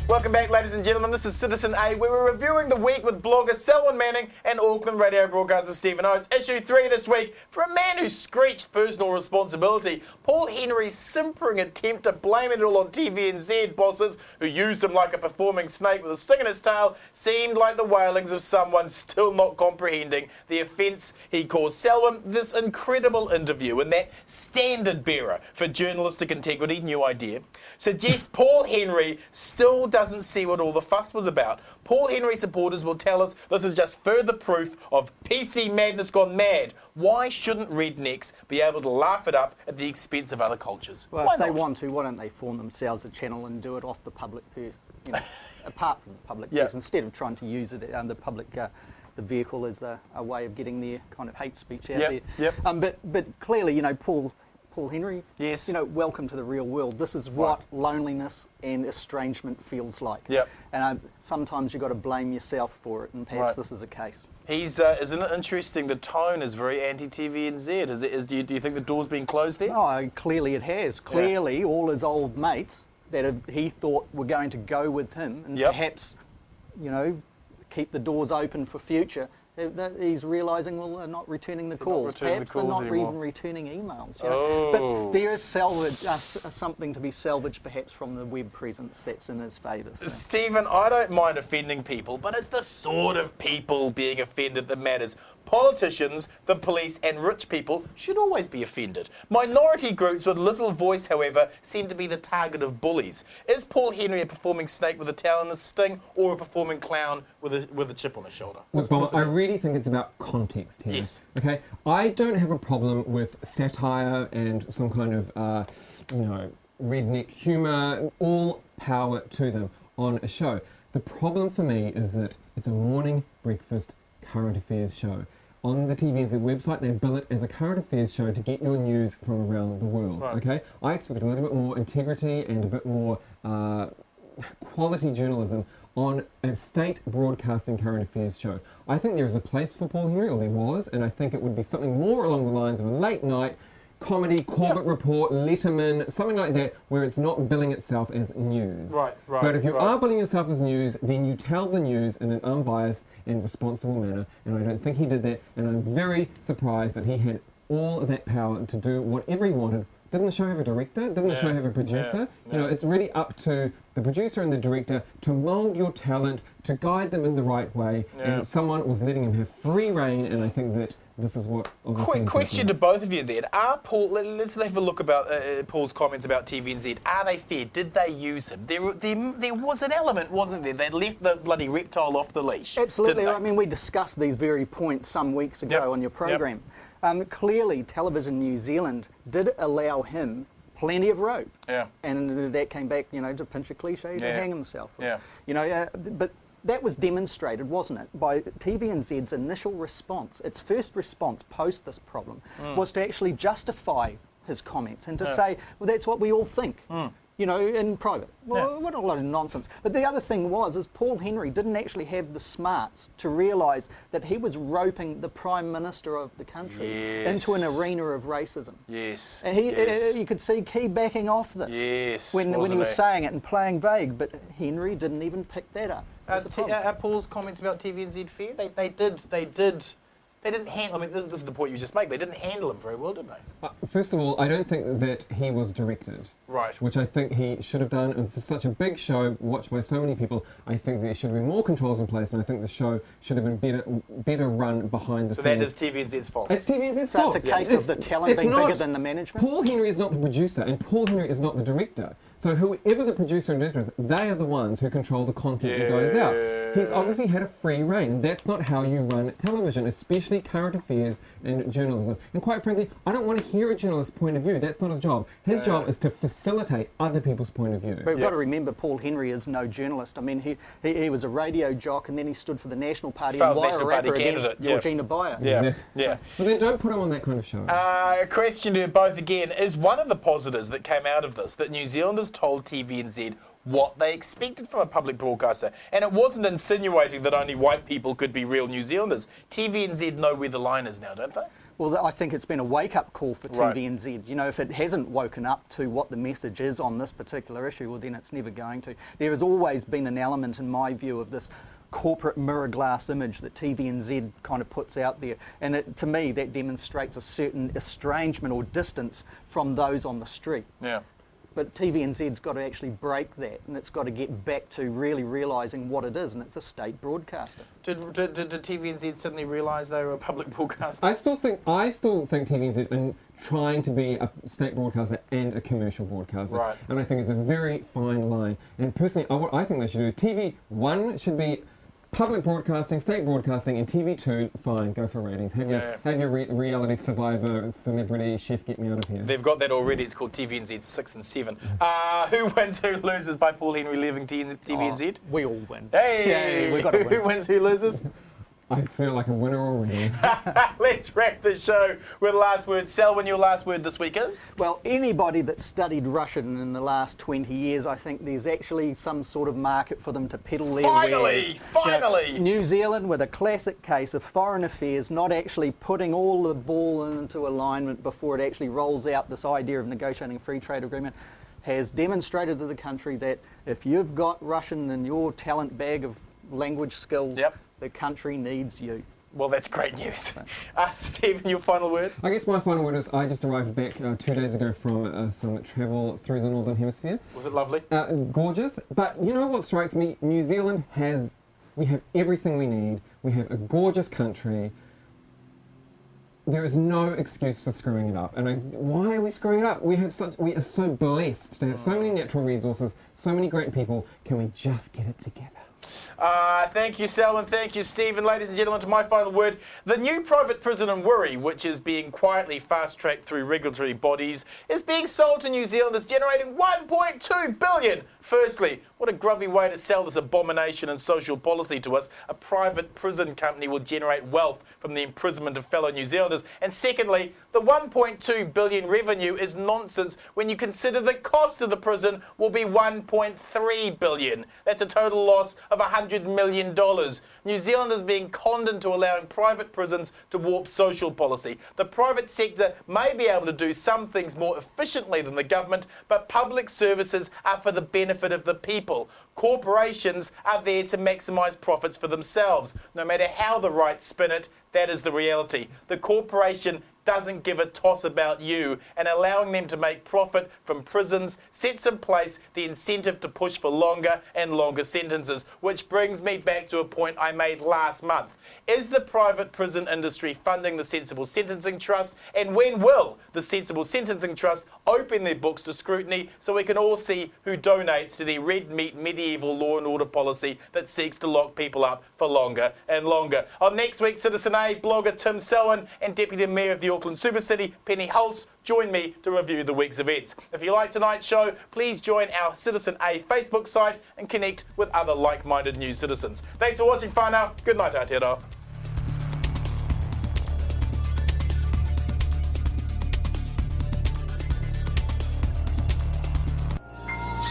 Welcome back, ladies and gentlemen. This is Citizen A, where we're reviewing the week with blogger Selwyn Manning and Auckland radio broadcaster Stephen Oates. Issue 3 this week, for a man who screeched personal responsibility, Paul Henry's simpering attempt to blame it all on TVNZ bosses who used him like a performing snake with a sting in its tail seemed like the wailings of someone still not comprehending the offence he caused Selwyn this incredible interview, and that standard bearer for journalistic integrity, new idea, suggests Paul Henry still doesn't see what all the fuss was about. Paul Henry supporters will tell us this is just further proof of PC madness gone mad. Why shouldn't rednecks be able to laugh it up at the expense of other cultures? Well, why if they not? want to, why don't they form themselves a channel and do it off the public purse, apart from the public purse, instead of trying to use it the public, the vehicle as a way of getting their kind of hate speech out there. But clearly, Paul Henry, yes, welcome to the real world. This is what loneliness and estrangement feels like. And sometimes you've got to blame yourself for it, and perhaps this is a case. He's, isn't it interesting, the tone is very anti-TVNZ. Do you think the door's been closed there? Oh, clearly it has. Clearly all his old mates that he thought were going to go with him and perhaps, keep the doors open for future, he's realising, well, they're not returning the calls. Perhaps they're not even returning emails. But there is something to be salvaged, perhaps, from the web presence that's in his favour. So. Stephen, I don't mind offending people, but it's the sort of people being offended that matters. Politicians, the police, and rich people should always be offended. Minority groups with little voice, however, seem to be the target of bullies. Is Paul Henry a performing snake with a tail and a sting, or a performing clown with a chip on his shoulder? Look, Bob, I really think it's about context here. Yes. Okay? I don't have a problem with satire and some kind of, redneck humour, all power to them on a show. The problem for me is that it's a morning breakfast current affairs show. On the TVNZ website, they bill it as a current affairs show to get your news from around the world, okay? I expect a little bit more integrity and a bit more quality journalism on a state broadcasting current affairs show. I think there is a place for Paul Henry, or there was, and I think it would be something more along the lines of a late night comedy, Corbett Report, Letterman, something like that, where it's not billing itself as news. But if you are billing yourself as news, then you tell the news in an unbiased and responsible manner, and I don't think he did that, and I'm very surprised that he had all of that power to do whatever he wanted. Didn't the show have a director? Didn't the show have a producer? It's really up to the producer and the director to mould your talent, to guide them in the right way, and someone was letting him have free rein, and I think that this is what... Quick question to both of you then. Let's have a look about Paul's comments about TVNZ. Are they fair? Did they use him? There was an element, wasn't there? They left the bloody reptile off the leash. Absolutely. I mean, we discussed these very points some weeks ago on your program. Clearly, Television New Zealand did allow him plenty of rope. And that came back, to pinch a cliche, to hang himself. But that was demonstrated, wasn't it, by TVNZ's initial response. Its first response post this problem was to actually justify his comments and to say, well, that's what we all think. In private. Well, what a lot of nonsense. But the other thing is Paul Henry didn't actually have the smarts to realise that he was roping the Prime Minister of the country into an arena of racism. And you could see Key backing off this when he was saying it and playing vague, but Henry didn't even pick that up. Are Paul's comments about TVNZ fair? They didn't handle. I mean, this is the point you just made. They didn't handle him very well, did they? First of all, I don't think that he was directed. Which I think he should have done. And for such a big show, watched by so many people, I think there should have been more controls in place, and I think the show should have been better run behind the scenes. So that is TVNZ's fault? It's TVNZ's fault. So it's a case of the talent being bigger than the management? Paul Henry is not the producer, and Paul Henry is not the director. So whoever the producer and director is, they are the ones who control the content that goes out. He's obviously had a free rein. That's not how you run television, especially current affairs and journalism. And quite frankly, I don't want to hear a journalist's point of view. That's not his job. His job is to facilitate other people's point of view. But we've got to remember, Paul Henry is no journalist. I mean, he was a radio jock, and then he stood for the National Party and National Party candidate, Georgina Bayer. But then don't put him on that kind of show. A question to you both again. Is one of the positives that came out of this that New Zealanders told TVNZ what they expected from a public broadcaster? And it wasn't insinuating that only white people could be real New Zealanders. TVNZ know where the line is now, don't they? Well, I think it's been a wake-up call for Right. TVNZ. You know, if it hasn't woken up to what the message is on this particular issue, well, then it's never going to. There has always been an element, in my view, of this corporate mirror glass image that TVNZ kind of puts out there. And to me, that demonstrates a certain estrangement or distance from those on the street. Yeah. But TVNZ's got to actually break that, and it's got to get back to really realising what it is, and it's a state broadcaster. Did TVNZ suddenly realise they were a public broadcaster? I still think TVNZ and trying to be a state broadcaster and a commercial broadcaster. Right. And I think it's a very fine line. And personally, what I think they should do, TV1 should be public broadcasting, state broadcasting, and TV2, fine, go for ratings. Have your reality survivor, celebrity, chef get me out of here. They've got that already. It's called TVNZ 6 and 7. Who wins, who loses by Paul Henry leaving TVNZ? We all win. Hey! Yeah, we got to win. Who wins, who loses? I feel like a winner already. Let's wrap the show with last word. Selwyn, your last word this week is? Well, anybody that studied Russian in the last 20 years, I think there's actually some sort of market for them to peddle their wares. Finally! You know, New Zealand, with a classic case of foreign affairs not actually putting all the ball into alignment before it actually rolls out this idea of negotiating a free trade agreement, has demonstrated to the country that if you've got Russian in your talent bag of language skills, the country needs you. Well, that's great news. Stephen, your final word? I guess my final word is I just arrived back 2 days ago from some travel through the Northern Hemisphere. Was it lovely? Gorgeous. But you know what strikes me? New Zealand we have everything we need. We have a gorgeous country. There is no excuse for screwing it up. And why are we screwing it up? We are so blessed to have so many natural resources, so many great people. Can we just get it together? Thank you, Selwyn. Thank you, Stephen. Ladies and gentlemen, to my final word. The new private prison in Wiri, which is being quietly fast-tracked through regulatory bodies, is being sold to New Zealanders, generating $1.2 billion. Firstly, what a grubby way to sell this abomination and social policy to us. A private prison company will generate wealth from the imprisonment of fellow New Zealanders. And secondly, the $1.2 billion revenue is nonsense when you consider the cost of the prison will be $1.3 billion. That's a total loss of $100 million. New Zealanders being conned into allowing private prisons to warp social policy. The private sector may be able to do some things more efficiently than the government, but public services are for the benefit of the people. Corporations are there to maximise profits for themselves. No matter how the right spin it, that is the reality. The corporation doesn't give a toss about you, and allowing them to make profit from prisons sets in place the incentive to push for longer and longer sentences, which brings me back to a point I made last month. Is the private prison industry funding the Sensible Sentencing Trust? And when will the Sensible Sentencing Trust open their books to scrutiny so we can all see who donates to the red meat medieval law and order policy that seeks to lock people up for longer and longer? On next week's Citizen A, blogger Tim Selwyn and Deputy Mayor of the Auckland Super City, Penny Hulse, join me to review the week's events. If you like tonight's show, please join our Citizen A Facebook site and connect with other like-minded news citizens. Thanks for watching, whānau. Good night, Aotearoa.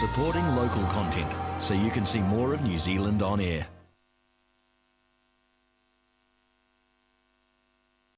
Supporting local content so you can see more of New Zealand on air.